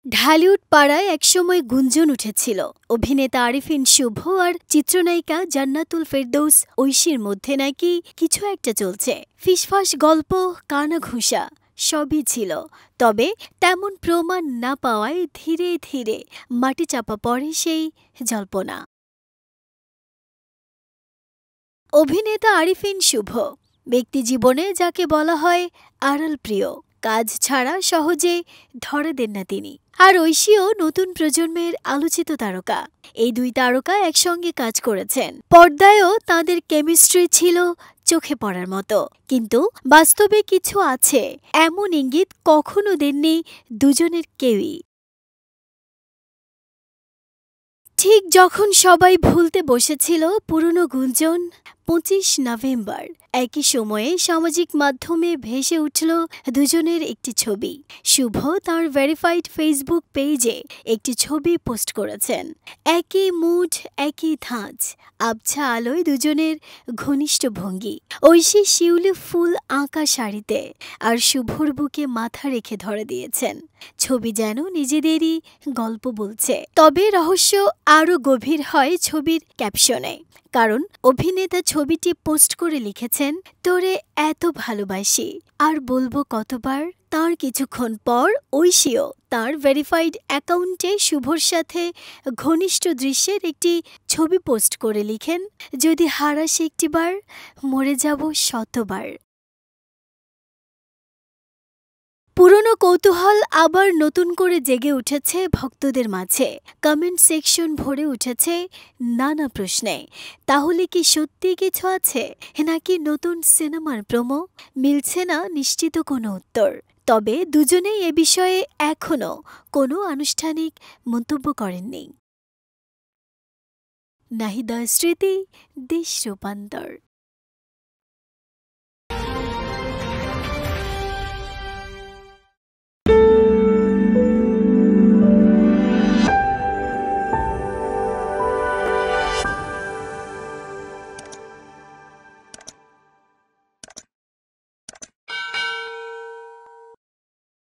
ঢালিউড পাড়ায় একসময় গুঞ্জন উঠেছিল অভিনেতা আরিফিন শুভ আর চিত্রনায়িকা জান্নাতুল ফেরদৌস ঐশীর মধ্যে নাকি কিছু একটা চলছে। ফিসফাস গল্প, কানাঘুষা সবই ছিল, তবে তেমন প্রমাণ না পাওয়ায় ধীরে ধীরে মাটি চাপা পড়ে সেই জল্পনা। অভিনেতা আরিফিন শুভ ব্যক্তিজীবনে যাকে বলা হয় আড়াল প্রিয়, কাজ ছাড়া সহজে ধরা দেন না তিনি। আর ঐশীও নতুন প্রজন্মের আলোচিত তারকা। এই দুই তারকা একসঙ্গে কাজ করেছেন, পর্দায়ও তাঁদের কেমিস্ট্রি ছিল চোখে পড়ার মতো। কিন্তু বাস্তবে কিছু আছে এমন ইঙ্গিত কখনো দেননি দুজনের কেউই। ঠিক যখন সবাই ভুলতে বসেছিল পুরনো গুঞ্জন, ২৫ নভেম্বর একই সময়ে সামাজিক মাধ্যমে ভেসে উঠল দুজনের একটি ছবি। শুভ তাঁর ভেরিফাইড ফেসবুক পেজে একটি ছবি পোস্ট করেছেন। একই মুড, একই ধাঁচ, আবছা আলোয় দুজনের ঘনিষ্ঠ ভঙ্গি। ঐশী শিউলি ফুল আঁকা শাড়িতে আর শুভর বুকে মাথা রেখে ধরে দিয়েছেন। ছবি যেন নিজেদেরই গল্প বলছে। তবে রহস্য আরও গভীর হয় ছবির ক্যাপশনে, কারণ অভিনেতা ছবিটি পোস্ট করে লিখেছেন, তোরে এত ভালোবাসি আর বলবো কতবার। তার কিছুক্ষণ পর ঐশীও তার ভেরিফাইড অ্যাকাউন্টে শুভর সাথে ঘনিষ্ঠ দৃশ্যের একটি ছবি পোস্ট করে লিখেন, যদি হারাস একটিবার মরে যাব শতবার। পুরনো কৌতূহল আবার নতুন করে জেগে উঠেছে ভক্তদের মাঝে। কমেন্ট সেকশন ভরে উঠেছে নানা প্রশ্নে। তাহলে কি সত্যি কিছু আছে, নাকি নতুন সিনেমার প্রোমো? মিলছে না নিশ্চিত কোনো উত্তর। তবে দুজনেই এ বিষয়ে এখনও কোনো আনুষ্ঠানিক মন্তব্য করেননি। নাহিদা স্মৃতি, দেশ রূপান্তর।